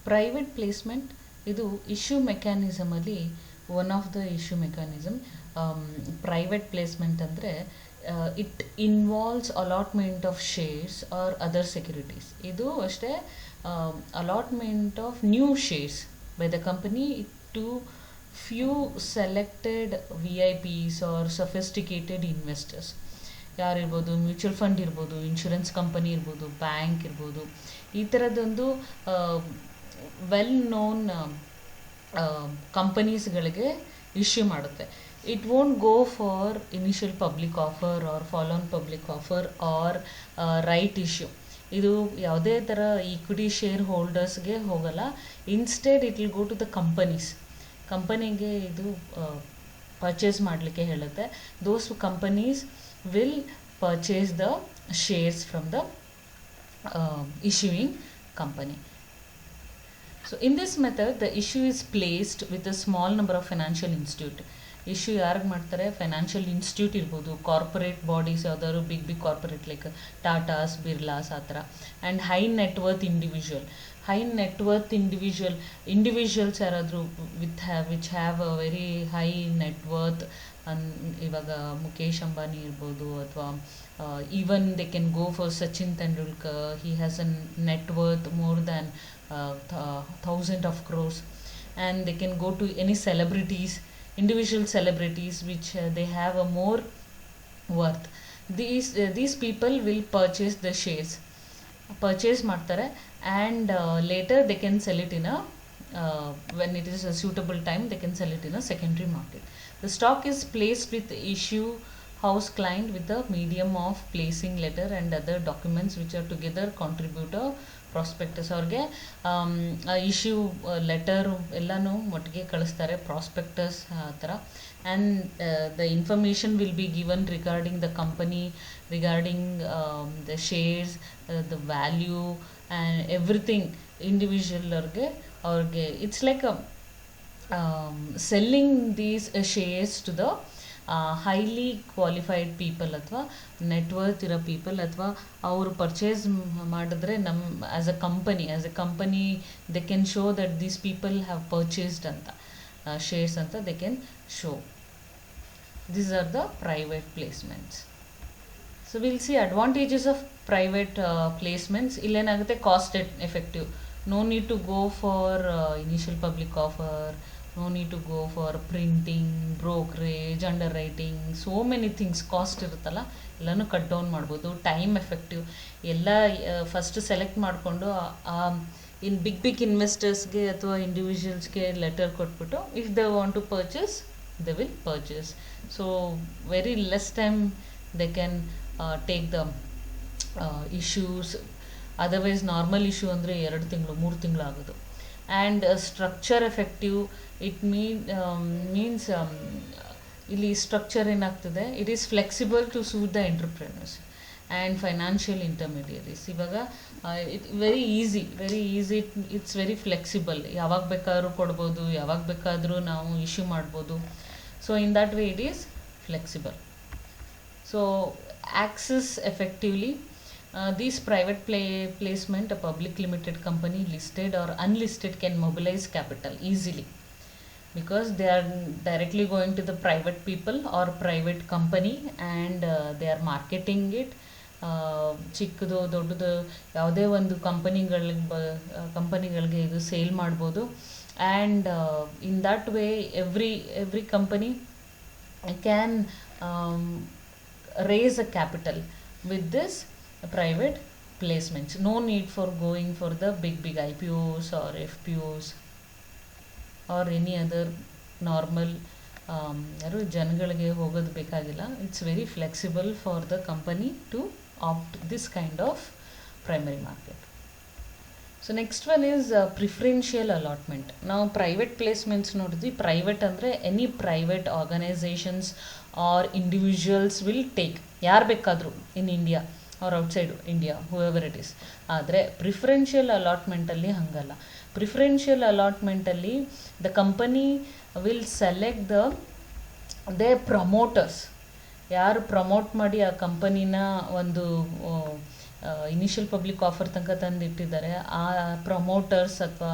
Private placement ಇದು issue ಮೆಕ್ಯಾನಿಸಮಲ್ಲಿ one of the issue mechanism. Private placement ಅಂದರೆ it involves allotment of shares or other securities. ಇದು ಅಷ್ಟೇ allotment of new shares by the company to few selected VIPs or sophisticated investors. ಯಾರಿರ್ಬೋದು, mutual fund ಇರ್ಬೋದು, insurance company ಇರ್ಬೋದು, bank ಇರ್ಬೋದು, ಈ ಥರದ್ದೊಂದು well known ಕಂಪನೀಸ್ಗಳಿಗೆ ಇಶ್ಯೂ ಮಾಡುತ್ತೆ. It won't go for initial public offer or follow on public offer or right issue. ಇದು ಯಾವುದೇ ಥರ ಈಕ್ವಿಟಿ ಶೇರ್ ಹೋಲ್ಡರ್ಸ್ಗೆ ಹೋಗಲ್ಲ. Instead it will go to the ಕಂಪನಿಗೆ ಇದು ಪರ್ಚೇಸ್ ಮಾಡಲಿಕ್ಕೆ ಹೇಳುತ್ತೆ. Those companies will purchase the shares from the issuing company. So in this method the issue is placed with a small number of financial institute. Issue ಯಾರಿಗೆ ಮಾಡ್ತಾರೆ? Financial institute ಇರ್ಬೋದು, corporate bodies ಯಾವ್ದಾದ್ರು big corporate like Tatas, Birlas ಆ ಥರ. And high net worth individuals ಯಾರಾದರೂ which have a very high net worth. ಇವಾಗ ಮುಖೇಶ್ ಅಂಬಾನಿ ಇರ್ಬೋದು, ಅಥವಾ even they can go for Sachin Tendulkar. He has a net worth more than 1,000 of crores, and they can go to any celebrities, individual celebrities which they have a more worth. These people will purchase the shares, purchase ಮಾಡ್ತಾರೆ, and later they can sell it in a when it is a suitable time they can sell it in a secondary market. The stock is placed with issue house client with the medium of placing letter and other documents which are together contribute a prospectus. ಅವ್ರಿಗೆ issue letter ಎಲ್ಲನೂ ಒಟ್ಟಿಗೆ ಕಳಿಸ್ತಾರೆ, prospectus ಆ ಥರ. And the information will be given regarding the company, regarding the shares, the value and everything individual ಅವ್ರಿಗೆ it's like selling these shares to the highly qualified people ಅಥವಾ net worth ಇರೋ people, ಅಥವಾ ಅವರು ಪರ್ಚೇಸ್ ಮಾಡಿದ್ರೆ as a company they can show that these people have purchased ಅಂತ shares ಅಂತ they can show. These are the private placements. So we'll see advantages of private placements. ಇಲ್ಲೇನಾಗುತ್ತೆ, cost effective, no need to go for initial public offer, no need to go for printing, brokerage, underwriting, so many things. Cost ಇರುತ್ತಲ್ಲ, ಎಲ್ಲನೂ cut down ಮಾಡ್ಬೋದು. Time effective, ಎಲ್ಲ first select ಮಾಡಿಕೊಂಡು in big ಇನ್ವೆಸ್ಟರ್ಸ್ಗೆ ಅಥವಾ ಇಂಡಿವಿಜುವಲ್ಸ್ಗೆ letter ಕೊಟ್ಬಿಟ್ಟು if they want to purchase they will purchase. So very less time they can take the issues. Otherwise normal issue ಅಂದರೆ 2 ತಿಂಗಳು 3 ತಿಂಗಳು ಆಗೋದು. And structure effective, it means ಇಲ್ಲಿ ಸ್ಟ್ರಕ್ಚರ್ ಏನಾಗ್ತದೆ, it is flexible to suit the entrepreneurs and financial intermediaries. ಇವಾಗ very easy, it's very flexible. ಯಾವಾಗ ಬೇಕಾದ್ರೂ ಕೊಡ್ಬೋದು, ಯಾವಾಗ ಬೇಕಾದರೂ ನಾವು ಇಶ್ಯೂ ಮಾಡ್ಬೋದು. So in that way it is flexible. So access effectively. These private placement, a public limited company, listed or unlisted, can mobilize capital easily because they are directly going to the private people or private company, and they are marketing it. ಚಿಕ್ಕದು ದೊಡ್ಡದು ಯಾವುದೇ ಒಂದು ಕಂಪನಿಗಳಿಗೆ ಇದು sale ಮಾಡ್ಬೋದು. And in that way every company can race a capital with this private placements. No need for going for the big IPOs or FPOs or any other normal ಯಾರು ಜನಗಳಿಗೆ ಹೋಗೋದು ಬೇಕಾಗಿಲ್ಲ. It's very flexible for the company to opt this kind of primary market. So next one is preferential allotment. ನಾವು private placements ನೋಡಿದ್ವಿ. Private ಅಂದರೆ any private organisations or individuals will take, ಯಾರು ಬೇಕಾದರೂ in India or outside India, whoever it is. ಆದರೆ preferential ಅಲಾಟ್ಮೆಂಟಲ್ಲಿ ಹಾಗಲ್ಲ. Preferential ಅಲಾಟ್ಮೆಂಟಲ್ಲಿ the company will select the promoters. ಯಾರು ಪ್ರಮೋಟ್ ಮಾಡಿ ಆ ಕಂಪನಿನ ಒಂದು ಇನಿಷಿಯಲ್ ಪಬ್ಲಿಕ್ ಆಫರ್ ತನಕ ತಂದು ಇಟ್ಟಿದ್ದಾರೆ. ಆ ಪ್ರಮೋಟರ್ಸ್ ಅಥವಾ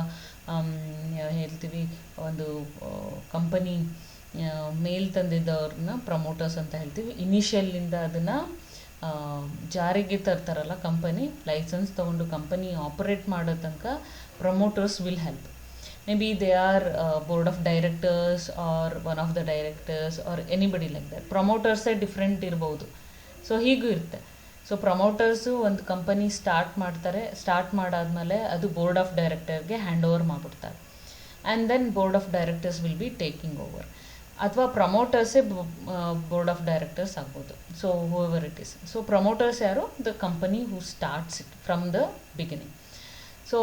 ಹೇಳ್ತೀವಿ ಒಂದು ಕಂಪನಿ ಮೇಲ್ ತಂದಿದ್ದವ್ರನ್ನ ಪ್ರಮೋಟರ್ಸ್ ಅಂತ ಹೇಳ್ತೀವಿ. ಇನಿಷಿಯಲ್ಲಿಂದ ಅದನ್ನು ಜಾರಿಗೆ ತರ್ತಾರಲ್ಲ ಕಂಪನಿ, ಲೈಸೆನ್ಸ್ ತೊಗೊಂಡು ಕಂಪನಿ ಆಪರೇಟ್ ಮಾಡೋ ತನಕ promoters will help. Maybe they are board of directors or one of the directors or anybody like that. ಪ್ರಮೋಟರ್ಸೇ ಡಿಫ್ರೆಂಟ್ ಇರ್ಬೋದು. ಸೊ ಹೀಗೂ ಇರುತ್ತೆ. ಸೊ ಪ್ರಮೋಟರ್ಸು ಒಂದು ಕಂಪನಿ ಸ್ಟಾರ್ಟ್ ಮಾಡ್ತಾರೆ. ಸ್ಟಾರ್ಟ್ ಮಾಡಾದ್ಮೇಲೆ ಅದು ಬೋರ್ಡ್ ಆಫ್ ಡೈರೆಕ್ಟರ್ಗೆ ಹ್ಯಾಂಡ್ ಓವರ್ ಮಾಡಿಬಿಡ್ತಾರೆ. And then board of directors will be taking over. ಅಥವಾ ಪ್ರಮೋಟರ್ಸೇ ಬೋರ್ಡ್ ಆಫ್ ಡೈರೆಕ್ಟರ್ಸ್ ಆಗ್ಬೋದು. So whoever it is. So promoters ಯಾರು? The company who starts it from the beginning. So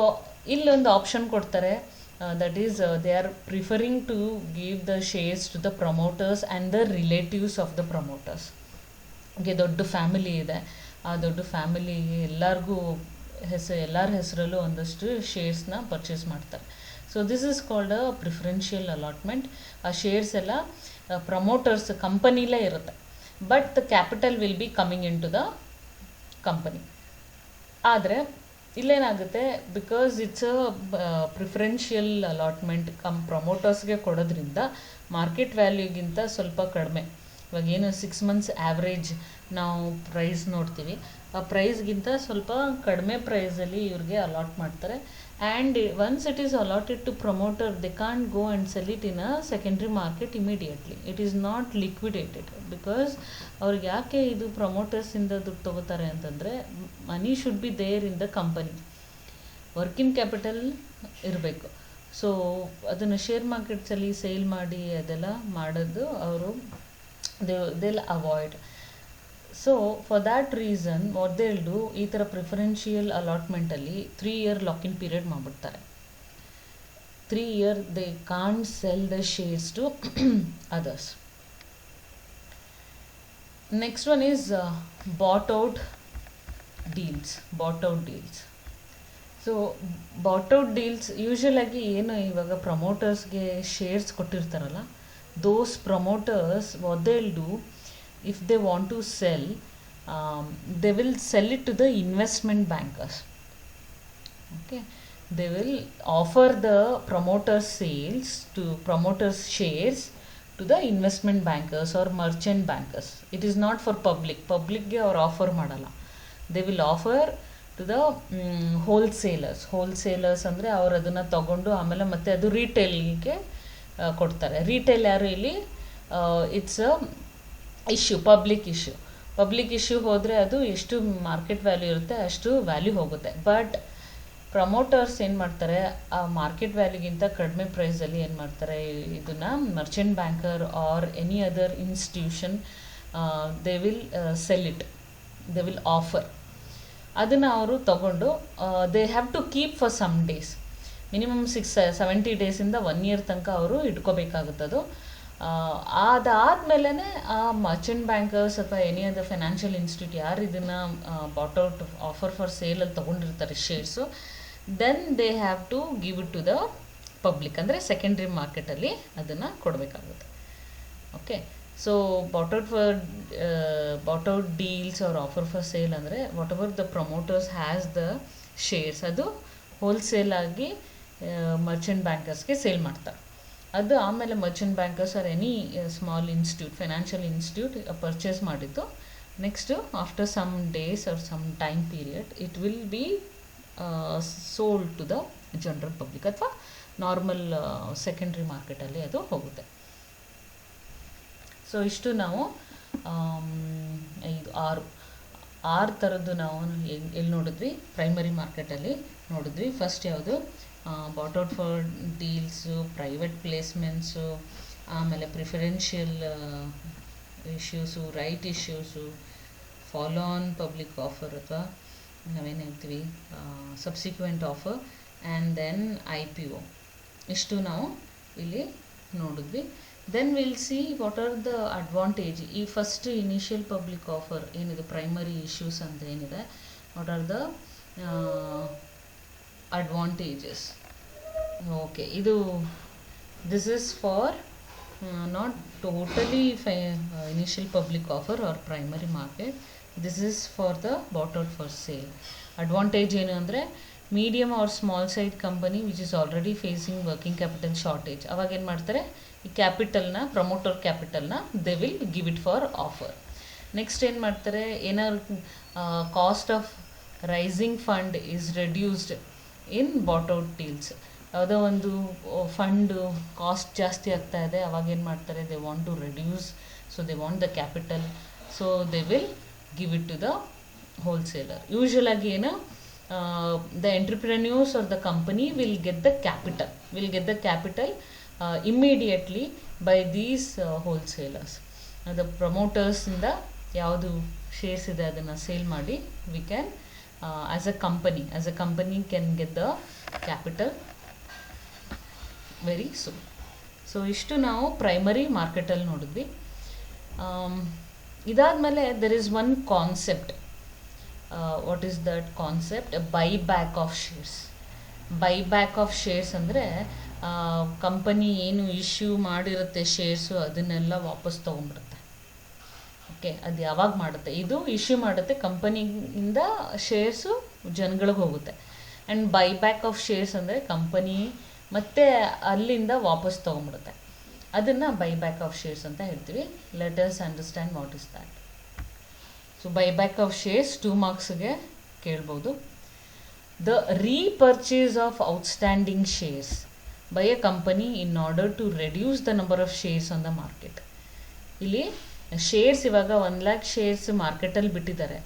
ಇಲ್ಲೊಂದು option ಕೊಡ್ತಾರೆ. That is they are preferring to give the shares to the promoters and the relatives of the promoters. Okay, ದೊಡ್ಡ family ಇದೆ. ಆ ದೊಡ್ಡ ಫ್ಯಾಮಿಲಿಗೆ ಎಲ್ಲರಿಗೂ ಎಲ್ಲರ ಹೆಸರಲ್ಲೂ ಒಂದಷ್ಟು ಶೇರ್ಸ್ನ ಪರ್ಚೇಸ್ ಮಾಡ್ತಾರೆ. So this is called a preferential allotment. ಆ ಶೇರ್ಸ್ ಎಲ್ಲ ಪ್ರಮೋಟರ್ಸ್ ಕಂಪನಿಲೇ ಇರುತ್ತೆ, but the capital will be coming in to the company. ಆದರೆ ಇಲ್ಲೇನಾಗುತ್ತೆ, because it's a preferential allotment ಪ್ರಮೋಟರ್ಸ್ಗೆ ಕೊಡೋದ್ರಿಂದ ಮಾರ್ಕೆಟ್ ವ್ಯಾಲ್ಯೂಗಿಂತ ಸ್ವಲ್ಪ ಕಡಿಮೆ. ಇವಾಗ ಏನು 6 months ಆ್ಯಾವ್ರೇಜ್ ನಾವು ಪ್ರೈಸ್ ನೋಡ್ತೀವಿ, ಆ ಪ್ರೈಸ್ಗಿಂತ ಸ್ವಲ್ಪ ಕಡಿಮೆ ಪ್ರೈಸಲ್ಲಿ ಇವ್ರಿಗೆ ಅಲಾಟ್ ಮಾಡ್ತಾರೆ. And once it is allotted to promoter, they can't go and sell it in a secondary market immediately. It is not liquidated. Because ಅವ್ರಿಗೆ ಯಾಕೆ ಇದು ಪ್ರಮೋಟರ್ಸಿಂದ ದುಡ್ಡು ತೊಗೋತಾರೆ ಅಂತಂದರೆ, money should be there in the company, working capital ಇರಬೇಕು. So ಅದನ್ನು share ಮಾರ್ಕೆಟ್ಸಲ್ಲಿ ಸೇಲ್ ಮಾಡಿ ಅದೆಲ್ಲ ಮಾಡೋದು ಅವರು they'll avoid. So for that reason what they'll do, ಈ ಥರ ಪ್ರಿಫರೆನ್ಷಿಯಲ್ ಅಲಾಟ್ಮೆಂಟಲ್ಲಿ 3 year ಲಾಕಿನ್ ಪೀರಿಯಡ್ ಮಾಡಿಬಿಡ್ತಾರೆ. 3 year they can't sell the shares to others. Next one is bought out deals. So bought out deals ಯೂಶಲಾಗಿ ಏನು, ಇವಾಗ ಪ್ರಮೋಟರ್ಸ್ಗೆ shares ಕೊಟ್ಟಿರ್ತಾರಲ್ಲ, those promoters, what they'll do, if they want to sell, they will sell it to the investment bankers. Okay, they will offer the promoters shares to the investment bankers or merchant bankers. It is not for public ge or offer madala. They will offer to the wholesalers ಅಂದರೆ ಅವರು ಅದನ್ನು ತಗೊಂಡು ಆಮೇಲೆ ಮತ್ತೆ ಅದು ರಿಟೇಲ್ಗೆ ಕೊಡ್ತಾರೆ. Retail ಯಾರು ಇಲ್ಲಿ? ಇಟ್ಸ್ ಇಶ್ಯೂ, ಪಬ್ಲಿಕ್ ಇಶ್ಯೂ ಹೋದರೆ ಅದು ಎಷ್ಟು ಮಾರ್ಕೆಟ್ ವ್ಯಾಲ್ಯೂ ಇರುತ್ತೆ ಅಷ್ಟು ವ್ಯಾಲ್ಯೂ ಹೋಗುತ್ತೆ. ಬಟ್ ಪ್ರಮೋಟರ್ಸ್ ಏನು ಮಾಡ್ತಾರೆ, ಆ ಮಾರ್ಕೆಟ್ ವ್ಯಾಲ್ಯೂಗಿಂತ ಕಡಿಮೆ ಪ್ರೈಸಲ್ಲಿ ಏನು ಮಾಡ್ತಾರೆ, ಇದನ್ನು merchant banker or any other institution they will sell it, they will offer. ಅದನ್ನು ಅವರು ತಗೊಂಡು they have to keep for some days, minimum 70 ಡೇಸಿಂದ 1 year ತನಕ ಅವರು ಇಟ್ಕೋಬೇಕಾಗುತ್ತದು. ಅದಾದಮೇಲೆ ಆ ಮರ್ಚೆಂಟ್ ಬ್ಯಾಂಕರ್ಸ್ ಅಥವಾ ಎನಿ ಅದರ್ ಫೈನಾನ್ಷಿಯಲ್ ಇನ್ಸ್ಟಿಟ್ಯೂಟ್ ಯಾರು ಇದನ್ನು ಬಾಟ್ ಔಟ್ ಆಫರ್ ಫಾರ್ ಸೇಲಲ್ಲಿ ತೊಗೊಂಡಿರ್ತಾರೆ shares, then they have to give it to the public, ಅಂದರೆ ಸೆಕೆಂಡ್ರಿ ಮಾರ್ಕೆಟಲ್ಲಿ ಅದನ್ನು ಕೊಡಬೇಕಾಗುತ್ತೆ. Okay, so bought out deals or offer for sale ಅಂದರೆ whatever the promoters has the shares, ಅದು wholesale ಆಗಿ merchant ಬ್ಯಾಂಕರ್ಸ್ಗೆ ಸೇಲ್ ಮಾಡ್ತಾರೆ. ಅದು ಆಮೇಲೆ merchant bankers or any small institute, financial institute purchase ಮಾಡಿದ್ದು, next after some days or some time period it will be sold to the general public ಅಥವಾ normal secondary ಮಾರ್ಕೆಟಲ್ಲಿ ಅದು ಹೋಗುತ್ತೆ. ಸೊ ಇಷ್ಟು ನಾವು 6 ಥರದ್ದು ನಾವು ಎಲ್ಲಿ ನೋಡಿದ್ವಿ, ಪ್ರೈಮರಿ ಮಾರ್ಕೆಟಲ್ಲಿ ನೋಡಿದ್ವಿ. ಫಸ್ಟ್ ಯಾವುದು? Bought out for deals, private placements, ಆಮೇಲೆ preferential issues, right issues, follow on public offer ಅಥವಾ ನಾವೇನು ಹೇಳ್ತೀವಿ subsequent offer, and then IPO. ಇಷ್ಟು ನಾವು ಇಲ್ಲಿ ನೋಡಿದ್ವಿ. Then we'll see what are the advantage. ಈ ಫಸ್ಟ್ ಇನಿಷಿಯಲ್ ಪಬ್ಲಿಕ್ ಆಫರ್ ಏನಿದೆ, ಪ್ರೈಮರಿ ಇಶ್ಯೂಸ್ ಅಂತ ಏನಿದೆ, what are the advantages. Okay, this is for not totally initial public offer or primary market. This is for the bought out for sale. Advantage ಏನು ಅಂದರೆ medium or small size company which is already facing working capital shortage, ಅವಾಗ ಏನು ಮಾಡ್ತಾರೆ, ಈ ಕ್ಯಾಪಿಟಲ್ನ promoter ಕ್ಯಾಪಿಟಲ್ನ they will give it for offer. Next ಏನು ಮಾಡ್ತಾರೆ, ಏನಾದ್ರು cost of raising fund is reduced in bought out deals. ಯಾವುದೋ ಒಂದು ಫಂಡು ಕಾಸ್ಟ್ ಜಾಸ್ತಿ ಆಗ್ತಾ ಇದೆ, ಅವಾಗ ಏನು ಮಾಡ್ತಾರೆ, they want to reduce, so they want the capital, so they will give it to the wholesaler. ಯೂಶ್ವಲಾಗಿ ಏನು, the entrepreneurs or the company will get the capital immediately by these wholesalers. The promoters ಇಂದ ಯಾವುದು shares ಇದೆ ಅದನ್ನು sale ಮಾಡಿ we can as a company can get the capital very soon. So ಇಷ್ಟು ನಾವು primary ಮಾರ್ಕೆಟಲ್ಲಿ ನೋಡಿದ್ವಿ. ಇದಾದಮೇಲೆ there is one concept. What is that concept? A buyback of shares. Buyback of shares ಅಂದರೆ ಕಂಪನಿ ಏನು ಇಶ್ಯೂ ಮಾಡಿರುತ್ತೆ ಶೇರ್ಸು ಅದನ್ನೆಲ್ಲ ವಾಪಸ್ ತೊಗೊಂಡ್ಬಿಡುತ್ತೆ. Okay, ಅದು ಯಾವಾಗ ಮಾಡುತ್ತೆ, ಇದು ಇಶ್ಯೂ ಮಾಡುತ್ತೆ, ಕಂಪನಿಯಿಂದ ಶೇರ್ಸು ಜನಗಳಿಗೆ ಹೋಗುತ್ತೆ. ಆ್ಯಂಡ್ ಬೈಬ್ಯಾಕ್ ಆಫ್ ಶೇರ್ಸ್ ಅಂದರೆ ಕಂಪನಿ ಮತ್ತೆ ಅಲ್ಲಿಂದ ವಾಪಸ್ ತೊಗೊಂಡ್ಬಿಡುತ್ತೆ. ಅದನ್ನು ಬೈಬ್ಯಾಕ್ ಆಫ್ ಶೇರ್ಸ್ ಅಂತ ಹೇಳ್ತೀವಿ. Let us understand what is that. So buyback of shares 2 ಮಾರ್ಕ್ಸ್ಗೆ ಕೇಳ್ಬೋದು. The repurchase of outstanding shares by a company in order to reduce the number of shares on the market. ಇಲ್ಲಿ shares ಇವಾಗ 1 lakh shares ಮಾರ್ಕೆಟಲ್ಲಿ ಬಿಟ್ಟಿದ್ದಾರೆ,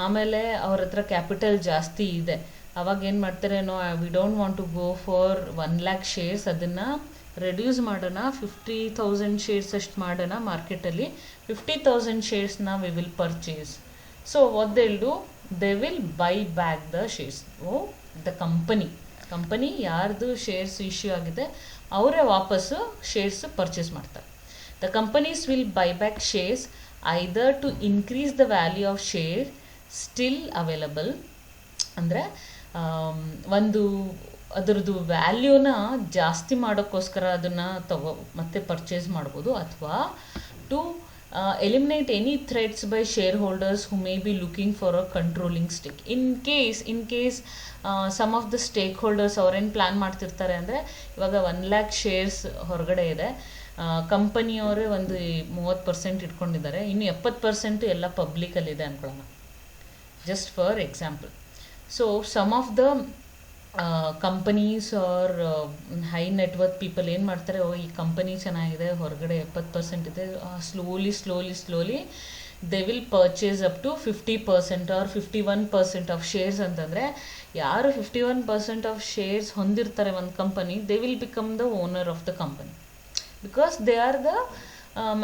ಆಮೇಲೆ ಅವ್ರ ಹತ್ರ capital ಜಾಸ್ತಿ ಇದೆ, ಅವಾಗ ಏನು ಮಾಡ್ತಾರೆ, no we don't want to go for 1 lakh shares, ಅದನ್ನು ರೆಡ್ಯೂಸ್ ಮಾಡೋಣ, 50,000 ಶೇರ್ಸ್ ಅಷ್ಟು ಮಾಡೋಣ ಮಾರ್ಕೆಟಲ್ಲಿ, 50,000 ಶೇರ್ಸ್ನ we will purchase. So what they will do, they will buy back the shares. The company ಯಾರ್ದು ಶೇರ್ಸ್ ಇಶ್ಯೂ ಆಗಿದೆ ಅವರೇ ವಾಪಸ್ಸು ಶೇರ್ಸ್ ಪರ್ಚೇಸ್ ಮಾಡ್ತಾರೆ. The companies will buy back shares either to increase the value of share still available, ಅಂದರೆ ಒಂದು ಅದರದ್ದು ವ್ಯಾಲ್ಯೂನ ಜಾಸ್ತಿ ಮಾಡೋಕ್ಕೋಸ್ಕರ ಅದನ್ನು ಮತ್ತೆ ಪರ್ಚೇಸ್ ಮಾಡ್ಬೋದು, ಅಥವಾ to eliminate any threats by shareholders who may be looking for a controlling stake. In case some of the stakeholders ಅವ್ರೇನು ಪ್ಲ್ಯಾನ್ ಮಾಡ್ತಿರ್ತಾರೆ ಅಂದರೆ, ಇವಾಗ 1 lakh ಶೇರ್ಸ್ ಹೊರಗಡೆ ಇದೆ, ಕಂಪನಿಯವರೇ ಒಂದು 30% ಇಟ್ಕೊಂಡಿದ್ದಾರೆ, ಇನ್ನು 70% ಎಲ್ಲ ಪಬ್ಲಿಕಲ್ಲಿದೆ ಅಂದ್ಕೊಳ್ಳೋಣ, just for example. So some of the companies or high net worth people ಏನು ಮಾಡ್ತಾರೆ, ಈ ಕಂಪನಿ ಚೆನ್ನಾಗಿದೆ, ಹೊರಗಡೆ 70% ಇದೆ, slowly they will purchase up to 50% or 51% of shares. ಅಂತಂದರೆ ಯಾರು 51% ಆಫ್ ಶೇರ್ಸ್ ಹೊಂದಿರ್ತಾರೆ ಒಂದು company, they will become the owner of the company because they are the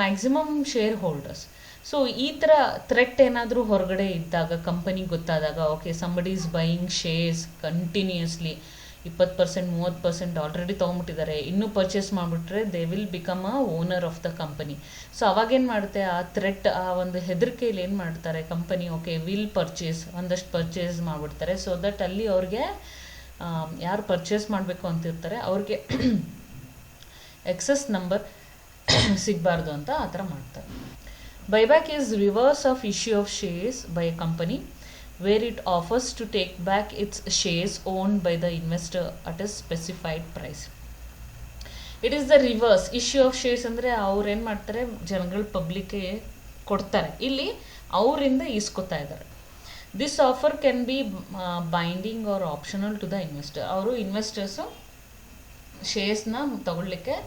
maximum share holders. So ಈ ಥರ ಥ್ರೆಟ್ ಏನಾದರೂ ಹೊರಗಡೆ ಇದ್ದಾಗ, ಕಂಪನಿಗೆ ಗೊತ್ತಾದಾಗ, okay somebody is buying shares continuously, 20% 30% already ತೊಗೊಂಬಿಟ್ಟಿದ್ದಾರೆ, ಇನ್ನೂ ಪರ್ಚೇಸ್ ಮಾಡಿಬಿಟ್ರೆ they will become a owner of the company. So ಅವಾಗೇನು ಮಾಡುತ್ತೆ, ಆ ಥ್ರೆಟ್, ಆ ಒಂದು ಹೆದರಿಕೆಯಲ್ಲಿ ಏನು ಮಾಡ್ತಾರೆ ಕಂಪನಿ, ಓಕೆ ವಿಲ್ ಪರ್ಚೇಸ್, ಒಂದಷ್ಟು ಪರ್ಚೇಸ್ ಮಾಡಿಬಿಡ್ತಾರೆ, ಸೊ ದಟ್ ಅಲ್ಲಿ ಅವ್ರಿಗೆ ಯಾರು ಪರ್ಚೇಸ್ ಮಾಡಬೇಕು ಅಂತಿರ್ತಾರೆ ಅವ್ರಿಗೆ ಎಕ್ಸಸ್ ನಂಬರ್ ಸಿಗಬಾರ್ದು ಅಂತ ಆ ಥರ ಮಾಡ್ತಾರೆ. Buyback is reverse of issue of shares by a company where it offers to take back its shares owned by the investor at a specified price. It is the reverse. Issue of shares ಅಂದರೆ ಅವ್ರು ಏನು ಮಾಡ್ತಾರೆ, ಜನಗಳು ಪಬ್ಲಿಕ್ಗೆ ಕೊಡ್ತಾರೆ, ಇಲ್ಲಿ ಅವರಿಂದ ಇಸ್ಕೊತಾ ಇದ್ದಾರೆ. This offer can be binding or optional to the investor. ಅವರು ಇನ್ವೆಸ್ಟರ್ಸು ಶೇರ್ಸ್ನ ತಗೊಳ್ಳಿಕ್ಕೆ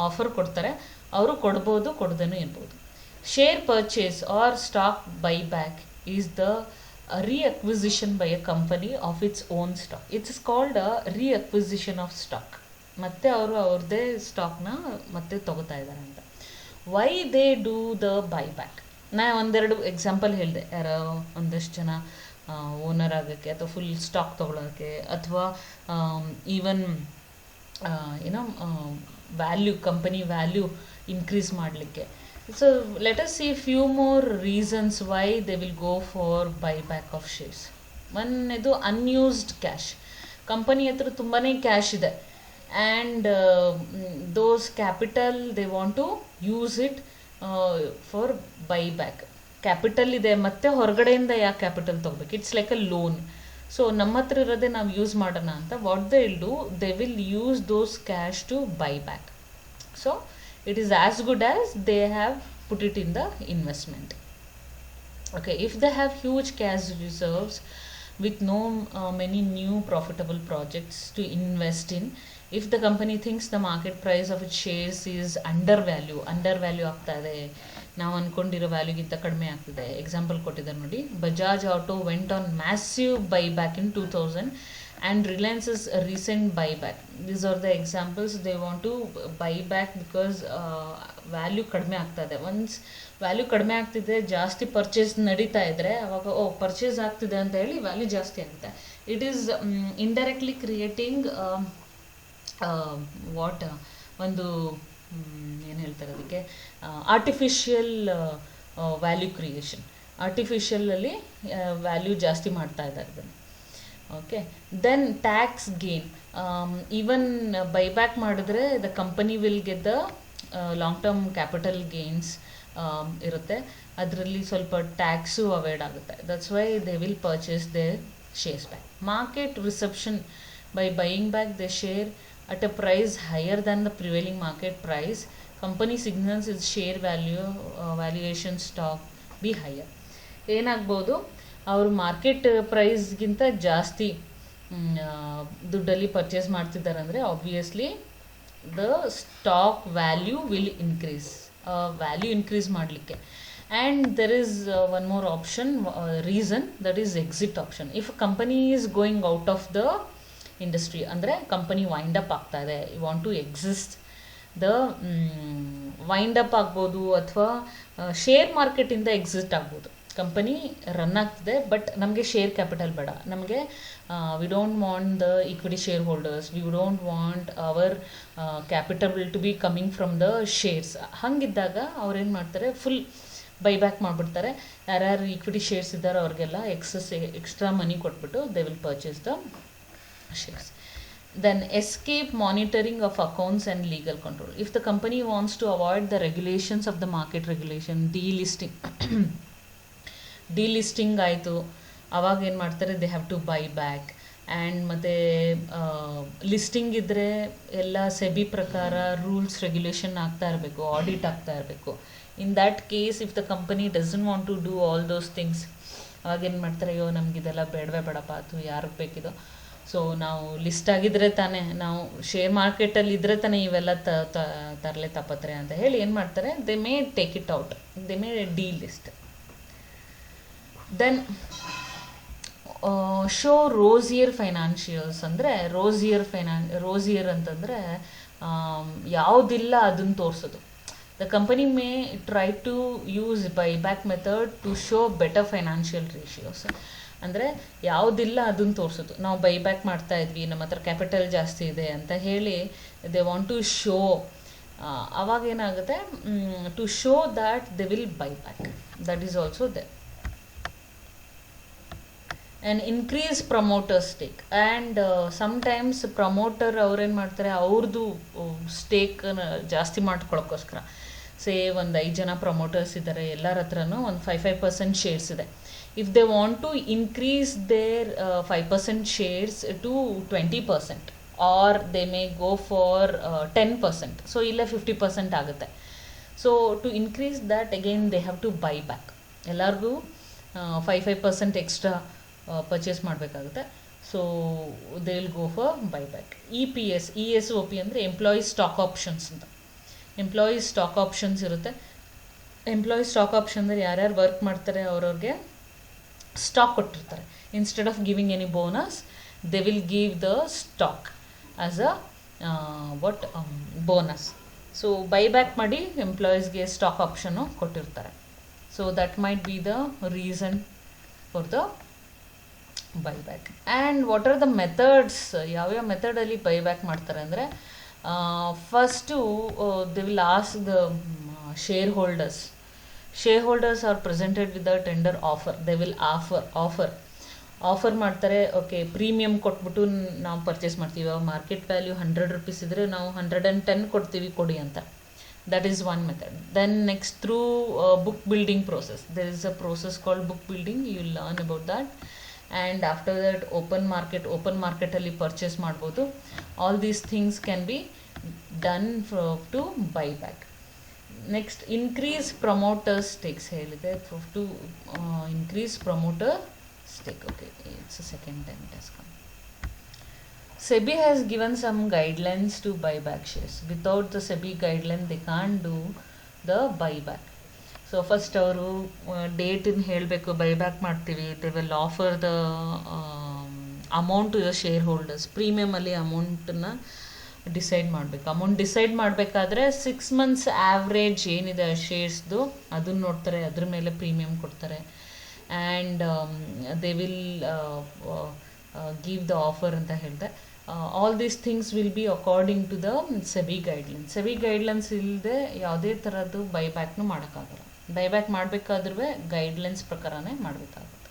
ಆಫರ್ ಕೊಡ್ತಾರೆ, ಅವರು ಕೊಡ್ಬೋದು, ಕೊಡ್ದೇನೂ ಇರ್ಬೋದು. Share purchase or stock buyback is the reacquisition by a company of its own stock. It is called a reacquisition of stock. ಮತ್ತೆ ಅವರು ಅವ್ರದ್ದೇ ಸ್ಟಾಕ್ನ ಮತ್ತೆ ತಗೋತಾ ಇದ್ದಾರೆ ಅಂತ. Why they do the buyback? ನಾ ಒಂದೆರಡು ಎಕ್ಸಾಂಪಲ್ ಹೇಳಿದೆ, ಯಾರೋ ಒಂದಷ್ಟು ಜನ ಓನರ್ ಆಗೋಕ್ಕೆ ಅಥವಾ ಫುಲ್ ಸ್ಟಾಕ್ ತೊಗೊಳೋಕ್ಕೆ, ಅಥವಾ ಈವನ್ ಏನೋ ವ್ಯಾಲ್ಯೂ, ಕಂಪನಿ ವ್ಯಾಲ್ಯೂ ಇನ್ಕ್ರೀಸ್ ಮಾಡಲಿಕ್ಕೆ. So let us see few more reasons why they will go for buyback of shares. One ಇದು unused cash. ಕಂಪನಿ ಹತ್ರ ತುಂಬಾ ಕ್ಯಾಶ್ ಇದೆ, and those capital they want to use it for buyback. Capital ಇದೆ, ಮತ್ತೆ ಹೊರಗಡೆಯಿಂದ ಯಾಕೆ capital ತೊಗೋಬೇಕು? It's like a loan. So ನಮ್ಮ ಹತ್ರ ಇರೋದೇ ನಾವು ಯೂಸ್ ಮಾಡೋಣ ಅಂತ what they will do, they will use those cash to buy back. So it is as good as they have put it in the investment. Okay, if they have huge cash reserves with no many new profitable projects to invest in, if the company thinks the market price of its shares is undervalue ಆಗ್ತಾ ಇದೆ, ನಾವು ಅಂದ್ಕೊಂಡಿರೋ ವ್ಯಾಲ್ಯೂಗಿಂತ ಕಡಿಮೆ ಆಗ್ತಿದೆ. Example ಕೊಟ್ಟಿದ್ದಾರೆ ನೋಡಿ, Bajaj auto went on massive buy back in 2000 and Reliance's recent buyback. These are the examples. They want to buy back because value ಕಡಿಮೆ ಆಗ್ತಾಯಿದೆ. Once value ಕಡಿಮೆ ಆಗ್ತಿದೆ, ಜಾಸ್ತಿ ಪರ್ಚೇಸ್ ನಡೀತಾ ಇದ್ದರೆ ಅವಾಗ ಪರ್ಚೇಸ್ ಆಗ್ತಿದೆ ಅಂತ ಹೇಳಿ ವ್ಯಾಲ್ಯೂ ಜಾಸ್ತಿ ಆಗುತ್ತೆ. ಇಟ್ ಈಸ್ ಇಂಡೈರೆಕ್ಟ್ಲಿ ಕ್ರಿಯೇಟಿಂಗ್ ಒಂದು ಏನು ಹೇಳ್ತಾರೆ ಅದಕ್ಕೆ, ಆರ್ಟಿಫಿಷಿಯಲ್ ವ್ಯಾಲ್ಯೂ ಕ್ರಿಯೇಷನ್. ಆರ್ಟಿಫಿಷಿಯಲಲ್ಲಿ ವ್ಯಾಲ್ಯೂ ಜಾಸ್ತಿ ಮಾಡ್ತಾ ಇದ್ದಾರೆ ಇದನ್ನು. Okay, then tax gain. Even buyback ಮಾಡಿದ್ರೆ the company will get the long term capital gains ಇರುತ್ತೆ, ಅದರಲ್ಲಿ ಸ್ವಲ್ಪ ಟ್ಯಾಕ್ಸು ಅವಾಯ್ಡ್ ಆಗುತ್ತೆ. That's why they will purchase their shares back. Market reception by buying back the share at a price higher than the prevailing market price, company signals its share valuation stock be higher. ಏನಾಗ್ಬೋದು, ಅವರು market ಪ್ರೈಸ್ಗಿಂತ ಜಾಸ್ತಿ ದುಡ್ಡಲ್ಲಿ purchase ಮಾಡ್ತಿದ್ದಾರೆ ಅಂದರೆ obviously the stock value will increase, value increase ಮಾಡಲಿಕ್ಕೆ. And there is one more option, reason, that is exit option. If company is going out of the industry, ಅಂದರೆ company wind up ಆಗ್ತಾ ಇದೆ, you want to exist, the wind up ಆಗ್ಬೋದು ಅಥವಾ share ಮಾರ್ಕೆಟಿಂದ exit ಆಗ್ಬೋದು. Company run ಆಗ್ತಿದೆ but ನಮಗೆ share capital ಬೇಡ, ನಮಗೆ we don't want the equity share holders, we don't want hour capital to be coming from the shares. ಹಾಗಿದ್ದಾಗ ಅವ್ರೇನು ಮಾಡ್ತಾರೆ, ಫುಲ್ ಬೈಬ್ಯಾಕ್ ಮಾಡಿಬಿಡ್ತಾರೆ. ಯಾರ್ಯಾರು ಈಕ್ವಿಟಿ ಶೇರ್ಸ್ ಇದ್ದಾರೋ ಅವ್ರಿಗೆಲ್ಲ ಎಕ್ಸ್ಟ್ರಾ ಮನಿ ಕೊಟ್ಬಿಟ್ಟು they will purchase the shares. Then escape monitoring of accounts and legal control. If the company wants to avoid the regulations of the market regulation, delisting ಆಯಿತು, ಅವಾಗ ಏನು ಮಾಡ್ತಾರೆ, they have to buy back. And ಮತ್ತು listing ಇದ್ದರೆ ಎಲ್ಲ SEBI ಪ್ರಕಾರ rules regulation ಆಗ್ತಾ ಇರಬೇಕು, ಆಡಿಟ್ ಆಗ್ತಾ ಇರಬೇಕು. In that case if the company doesn't want to do all those things, ಅವಾಗೇನು ಮಾಡ್ತಾರೆ, ಅಯ್ಯೋ ನಮಗಿದೆಲ್ಲ ಬೇಡಪ್ಪ ಅಥವಾ ಯಾರಿಗೆ ಬೇಕಿದೋ, ಸೊ ನಾವು ಲಿಸ್ಟ್ ಆಗಿದ್ರೆ ತಾನೇ, ನಾವು ಶೇರ್ ಮಾರ್ಕೆಟಲ್ಲಿ ಇದ್ದರೆ ತಾನೇ ಇವೆಲ್ಲ ತರಲೆ ತಪ್ಪತ್ರೆ ಅಂತ ಹೇಳಿ ಏನು ಮಾಡ್ತಾರೆ, they may take it out, they may delist. Then show rosier financials. ಅಂದರೆ ರೋಸಿಯರ್ ಅಂತಂದರೆ ಯಾವುದಿಲ್ಲ ಅದನ್ನು ತೋರಿಸೋದು. The company may try to use buyback method to show better financial ratios. ಅಂದರೆ ಯಾವುದಿಲ್ಲ ಅದನ್ನು ತೋರಿಸೋದು, ನಾವು ಬೈಬ್ಯಾಕ್ ಮಾಡ್ತಾ ಇದ್ವಿ, ನಮ್ಮ ಹತ್ರ ಕ್ಯಾಪಿಟಲ್ ಜಾಸ್ತಿ ಇದೆ ಅಂತ ಹೇಳಿ ದೇ ವಾಂಟ್ ಟು ಶೋ. ಅವಾಗೇನಾಗುತ್ತೆ, to show that they will buy back, that is also the. And increase promoter stake. And sometimes promoter ಅವ್ರೇನು ಮಾಡ್ತಾರೆ, ಅವ್ರದ್ದು ಸ್ಟೇಕನ್ನು ಜಾಸ್ತಿ ಮಾಡ್ಕೊಳ್ಳೋಕ್ಕೋಸ್ಕರ, ಒಂದು 5 ಜನ ಪ್ರಮೋಟರ್ಸ್ ಇದ್ದಾರೆ, ಎಲ್ಲರ ಹತ್ರನೂ ಒಂದು 5% ಶೇರ್ಸ್ ಇದೆ. If they want to increase their 5% shares to 20%, or they may go for 10%. So illa 50% ಆಗುತ್ತೆ. So to increase that again they have to buy back. ಎಲ್ಲರಿಗೂ 5% ಎಕ್ಸ್ಟ್ರಾ ಪರ್ಚೇಸ್ ಮಾಡಬೇಕಾಗುತ್ತೆ. So they will go for buyback. ESOP ಅಂದರೆ employee stock options ಅಂತ. Employee stock options ಇರುತ್ತೆ. Employee stock option ಅಂದರೆ ಯಾರ್ಯಾರು work ಮಾಡ್ತಾರೆ ಅವ್ರವ್ರಿಗೆ stock ಕೊಟ್ಟಿರ್ತಾರೆ. Instead of giving any bonus, they will give the stock as a bonus. So buyback ಮಾಡಿ ಎಂಪ್ಲಾಯೀಸ್ಗೆ stock option ಕೊಟ್ಟಿರ್ತಾರೆ. So that might be the reason for the buyback. And what are the methods, ಯಾವ್ಯಾವ ಮೆಥಡಲ್ಲಿ buyback ಮಾಡ್ತಾರೆ ಅಂದರೆ, first they will ask the shareholders are presented with a tender offer. They will offer ಮಾಡ್ತಾರೆ. Okay, premium ಕೊಟ್ಬಿಟ್ಟು ನಾವು purchase ಮಾಡ್ತೀವಿ. Market value 100 rupees ಇದ್ದರೆ ನಾವು 110 ಕೊಡ್ತೀವಿ ಕೊಡಿ ಅಂತ. That is one method. Then next, through book building process, there is a process called book building. You will learn about that. And after that, open market ಅಲ್ಲಿ purchase ಮಾಡ್ಬೋದು. All these things can be done to buy back. Next, increase promoter stakes ಹೇಳಿದೆ. To increase promoter stake. Okay, it's a second time it has come. SEBI has given some guidelines to buy back shares. Without the SEBI guideline, they can't do the buyback. So first ಅವರು date ಹೇಳಬೇಕು, buyback ಮಾಡ್ತೀವಿ. They will offer the amount to the share holders. ಪ್ರೀಮಿಯಮಲ್ಲಿ ಅಮೌಂಟನ್ನು decide ಮಾಡಬೇಕು. Amount decide ಮಾಡಬೇಕಾದ್ರೆ 6 months average ಏನಿದೆ ಶೇರ್ಸ್ದು ಅದನ್ನು ನೋಡ್ತಾರೆ, ಅದ್ರ ಮೇಲೆ ಪ್ರೀಮಿಯಮ್ ಕೊಡ್ತಾರೆ. And they will give the offer ಅಂತ ಹೇಳಿದೆ. All these things will be according to the SEBI guidelines. SEBI guidelines ಇಲ್ಲದೆ ಯಾವುದೇ ಥರದ್ದು ಬೈಬ್ಯಾಕ್ನು ಮಾಡೋಕ್ಕಾಗಲ್ಲ. ಬೈಬ್ಯಾಕ್ ಮಾಡಬೇಕಾದ್ರೂ ಗೈಡ್ಲೈನ್ಸ್ ಪ್ರಕಾರನೇ ಮಾಡಬೇಕಾಗುತ್ತೆ.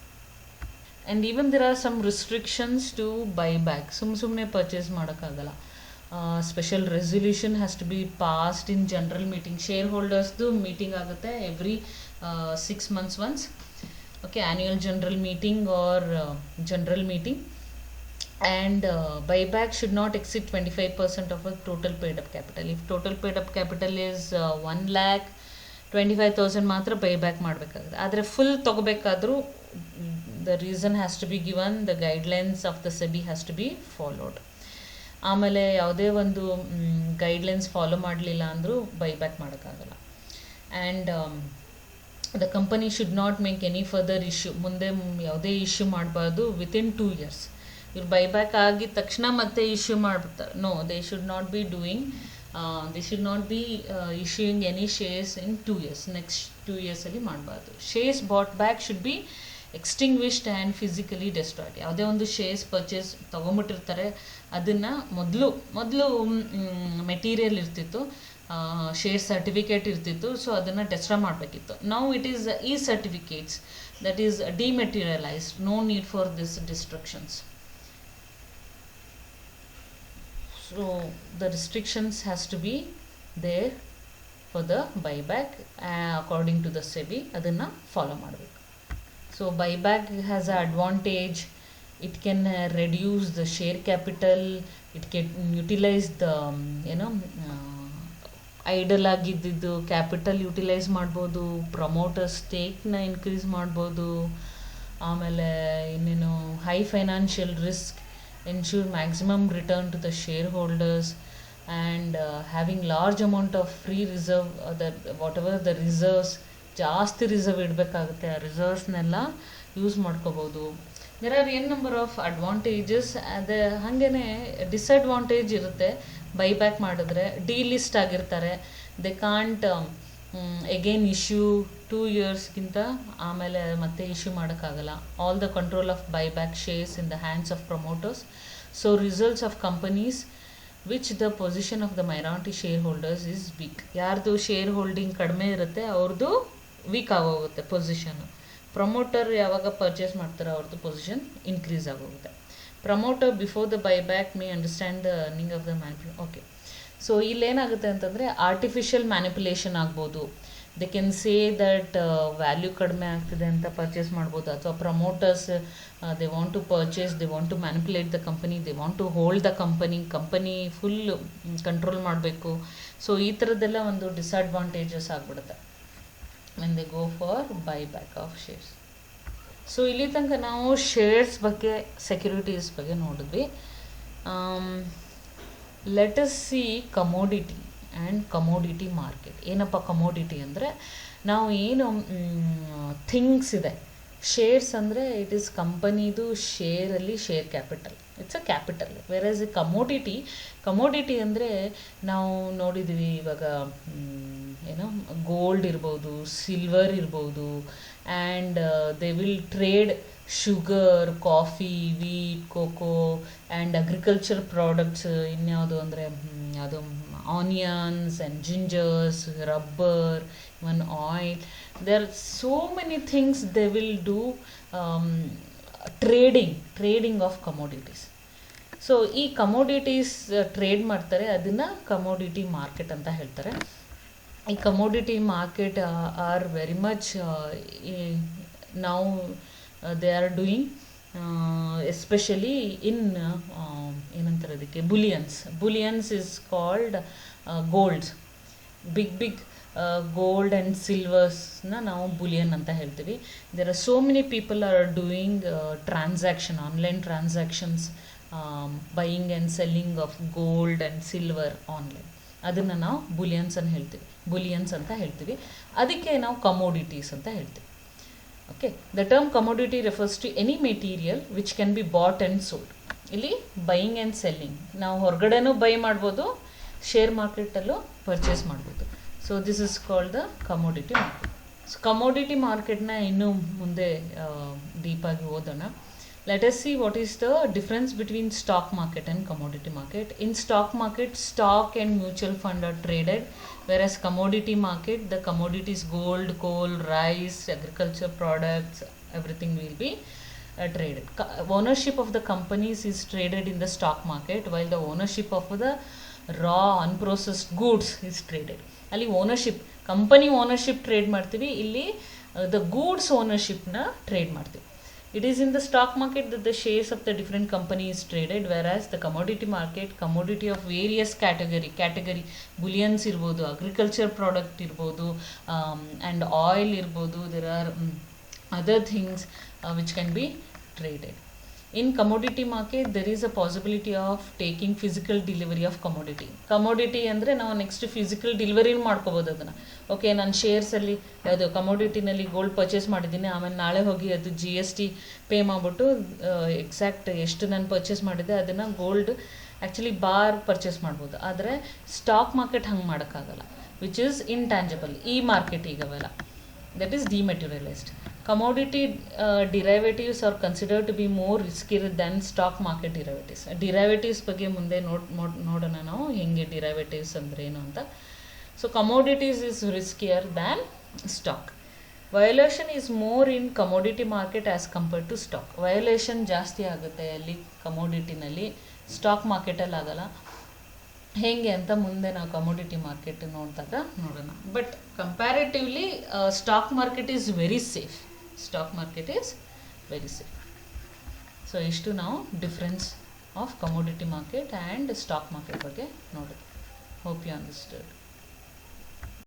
And even there are some restrictions to buyback. ಸುಮ್ಮನೆ ಪರ್ಚೇಸ್ ಮಾಡೋಕ್ಕಾಗಲ್ಲ. Special resolution has to be passed in general meeting. Share ಹೋಲ್ಡರ್ಸ್ದು meeting ಆಗುತ್ತೆ every 6 months once. Okay, annual general meeting or general meeting. And buyback should not exceed 25% of a total paid up capital. If total paid up capital is 1,25,000 ಮಾತ್ರ buyback ಮಾಡಬೇಕಾಗುತ್ತೆ. ಆದರೆ full ತೊಗೋಬೇಕಾದ್ರೂ the reason has to be given, the guidelines of the SEBI has to be followed. ಆಮೇಲೆ ಯಾವುದೇ ಒಂದು guidelines follow ಮಾಡಲಿಲ್ಲ ಅಂದರೂ buyback ಮಾಡೋಕ್ಕಾಗಲ್ಲ. And the company should not make any further issue. ಮುಂದೆ ಯಾವುದೇ ಇಶ್ಯೂ ಮಾಡಬಾರ್ದು ವಿತಿನ್ 2 years. ಇವ್ರು ಬೈಬ್ಯಾಕ್ ಆಗಿದ ತಕ್ಷಣ ಮತ್ತೆ ಇಶ್ಯೂ ಮಾಡಿಬಿಡ್ತಾರೆ. No, they should not be doing, they should not be issuing any shares in 2 years. Next 2 yearsಲ್ಲಿ ಮಾಡಬಾರ್ದು. Shares bought back should be extinguished and physically destroyed. ಯಾವುದೇ ಒಂದು ಶೇರ್ಸ್ ಪರ್ಚೇಸ್ ತೊಗೊಂಬಿಟ್ಟಿರ್ತಾರೆ, ಅದನ್ನು ಮೊದಲು ಮೆಟೀರಿಯಲ್ ಇರ್ತಿತ್ತು, ಶೇರ್ ಸರ್ಟಿಫಿಕೇಟ್ ಇರ್ತಿತ್ತು. So ಅದನ್ನು destroy ಮಾಡಬೇಕಿತ್ತು. Now it is certificates that is dematerialised. No need for this destructions. So the restrictions has to be there for the buyback according to the SEBI. ಅದನ್ನು follow ಮಾಡಬೇಕು. So buyback has a advantage. It can reduce the share capital. It can utilise the idle ಆಗಿದ್ದು capital utilise ಮಾಡ್ಬೋದು. Promoter ಸ್ಟೇಕ್ನ increase ಮಾಡ್ಬೋದು. ಆಮೇಲೆ ಇನ್ನೇನು high financial risk, ensure maximum return to the share holders, and having large amount of free reserve. Whatever the reserves, ಜಾಸ್ತಿ reserve ಇಡಬೇಕಾಗುತ್ತೆ, ಆ ರಿಸರ್ವ್ಸ್ನೆಲ್ಲ ಯೂಸ್ ಮಾಡ್ಕೋಬೋದು. There are an number of advantages. ಅದೇ ಹಾಗೇ ಡಿಸ್ಅಡ್ವಾಂಟೇಜ್ ಇರುತ್ತೆ. ಬೈಬ್ಯಾಕ್ ಮಾಡಿದ್ರೆ delist ಆಗಿರ್ತಾರೆ. ದೇ ಕಾಂಟ್ ಎಗೇನ್ ಇಶ್ಯೂ 2 yearsಗಿಂತ ಆಮೇಲೆ ಮತ್ತೆ ಇಶ್ಯೂ ಮಾಡೋಕ್ಕಾಗಲ್ಲ. All the control of buyback shares in the hands of promoters. So results of companies which the position of the minority shareholders is weak. ಯಾರ್ದು shareholding ಕಡಿಮೆ ಇರುತ್ತೆ ಅವ್ರದ್ದು weak ಆಗೋಗುತ್ತೆ position. Promoter ಯಾವಾಗ purchase ಮಾಡ್ತಾರೆ ಅವ್ರದ್ದು position increase ಆಗೋಗುತ್ತೆ. Promoter before the buyback may understand the earning of the manipulation. Okay, so ಇಲ್ಲೇನಾಗುತ್ತೆ ಅಂತಂದರೆ ಆರ್ಟಿಫಿಷಿಯಲ್ ಮ್ಯಾನಿಪುಲೇಷನ್ ಆಗ್ಬೋದು. They can say that value ಕಡಿಮೆ ಆಗ್ತಿದೆ ಅಂತ ಪರ್ಚೇಸ್ ಮಾಡ್ಬೋದು. ಅಥವಾ promoters they want to purchase, they want to manipulate the company, they want to hold the company full control ಮಾಡಬೇಕು. ಸೊ ಈ ಥರದ್ದೆಲ್ಲ ಒಂದು ಡಿಸ್ಅಡ್ವಾಂಟೇಜಸ್ ಆಗಿಬಿಡುತ್ತೆ when they go for buyback of shares. So ಇಲ್ಲಿ ತನಕ ನಾವು ಶೇರ್ಸ್ ಬಗ್ಗೆ, ಸೆಕ್ಯೂರಿಟೀಸ್ ಬಗ್ಗೆ ನೋಡಿದ್ವಿ. Let us see commodity and commodity market. ಏನಪ್ಪ ಕಮೋಡಿಟಿ ಅಂದರೆ, ನಾವು ಏನು ಥಿಂಗ್ಸ್ ಇದೆ. ಶೇರ್ಸ್ ಅಂದರೆ ಇಟ್ ಈಸ್ ಕಂಪನಿದು ಶೇರಲ್ಲಿ share capital, it's a capital. Versus commodity ಅಂದರೆ ನಾವು ನೋಡಿದ್ವಿ ಇವಾಗ ಗೋಲ್ಡ್ ಇರ್ಬೋದು, ಸಿಲ್ವರ್ ಇರ್ಬೋದು, and they will trade sugar, coffee, wheat, cocoa and agriculture products. ಇನ್ಯಾವುದು ಅಂದರೆ ಅದು onions and gingers, rubber, even oil. there are so many things they will do, trading of commodities. So ಈ commodities trade ಮಾಡ್ತಾರೆ, ಅದನ್ನು commodity market ಅಂತ ಹೇಳ್ತಾರೆ. ಈ commodity market are very much ನಾವು they are doing especially in ಏನಂತಾರೆ ಅದಕ್ಕೆ bullions is called golds. Big gold and ಸಿಲ್ವರ್ಸ್ನ ನಾವು ಬುಲಿಯನ್ ಅಂತ ಹೇಳ್ತೀವಿ. There are so many people are doing online transactions, buying and selling of gold and silver online. ಅದನ್ನು ನಾವು ಬುಲಿಯನ್ಸ್ ಅಂತ ಹೇಳ್ತೀವಿ. ಅದಕ್ಕೆ ನಾವು ಕಮೋಡಿಟೀಸ್ ಅಂತ ಹೇಳ್ತೀವಿ. Okay, the term commodity refers to any material which can be bought and sold. ಇಲ್ಲಿ buying and selling, ನಾವು ಹೊರಗಡೆನೂ ಬೈ ಮಾಡ್ಬೋದು, ಶೇರ್ ಮಾರ್ಕೆಟಲ್ಲೂ ಪರ್ಚೇಸ್ ಮಾಡ್ಬೋದು. So this is called the commodity market. So commodity ಮಾರ್ಕೆಟ್ನ ಇನ್ನೂ ಮುಂದೆ ಡೀಪಾಗಿ ಓದೋಣ. Let us see what is the difference between stock market and commodity market. In stock market, stock and mutual fund are traded, whereas commodity market, the commodities gold, coal, rice, agriculture products, everything will be traded. Ownership of the companies is traded in the stock market, while the ownership of the raw unprocessed goods is traded. ಅಲ್ಲಿ ownership, company ownership trade ಮಾಡ್ತೀವಿ, ಇಲ್ಲಿ the goods ಓನರ್ಶಿಪ್ನ trade ಮಾಡ್ತೀವಿ. It is in the stock market that the shares of the different company is traded, whereas the commodity market, commodity of various category bullions irbodu, agriculture product irbodu, and oil irbodu. There are other things which can be traded. In commodity market, there is a possibility of taking physical delivery of commodity. Commodity ಅಂದರೆ ನಾವು next physical delivery ಮಾಡ್ಕೋಬೋದು ಅದನ್ನು. Okay, ನಾನು ಶೇರ್ಸಲ್ಲಿ ಅದು ಕಮೋಡಿಟಿನಲ್ಲಿ gold purchase ಮಾಡಿದ್ದೀನಿ, ಆಮೇಲೆ ನಾಳೆ ಹೋಗಿ ಅದು GST ಪೇ ಮಾಡಿಬಿಟ್ಟು ಎಕ್ಸಾಕ್ಟ್ ಎಷ್ಟು ನಾನು ಪರ್ಚೇಸ್ ಮಾಡಿದ್ದೆ ಅದನ್ನು ಗೋಲ್ಡ್ ಆ್ಯಕ್ಚುಲಿ ಬಾರ್ ಪರ್ಚೇಸ್ ಮಾಡ್ಬೋದು. ಆದರೆ ಸ್ಟಾಕ್ ಮಾರ್ಕೆಟ್ ಹಂಗೆ ಮಾಡೋಕ್ಕಾಗಲ್ಲ, ವಿಚ್ ಈಸ್ ಇಂಟ್ಯಾಂಜಿಬಲ್. ಈ market ಈಗವೆಲ್ಲ that is dematerialized. Commodity derivatives are considered to be more riskier than stock market derivatives. Derivatives ಬಗ್ಗೆ ಮುಂದೆ ನೋಡೋಣ ನಾವು ಹೆಂಗೆ derivatives ಅಂದ್ರೆ ಏನು ಅಂತ. So commodities is riskier than stock. Violation is more in commodity market as compared to stock. Violation ಜಾಸ್ತಿ ಆಗುತ್ತೆ ಅಲ್ಲಿ ಕಮೋಡಿಟಿನಲ್ಲಿ, ಸ್ಟಾಕ್ ಮಾರ್ಕೆಟಲ್ಲಿ ಆಗಲ್ಲ. ಹೇಗೆ ಅಂತ ಮುಂದೆ ನಾವು ಕಮೋಡಿಟಿ ಮಾರ್ಕೆಟ್ ನೋಡಿದಾಗ ನೋಡೋಣ. But comparatively stock market is very safe. So ಇಷ್ಟು ನಾವು difference of commodity market and stock market ಬಗ್ಗೆ ನೋಡೋದು. Hope you understood.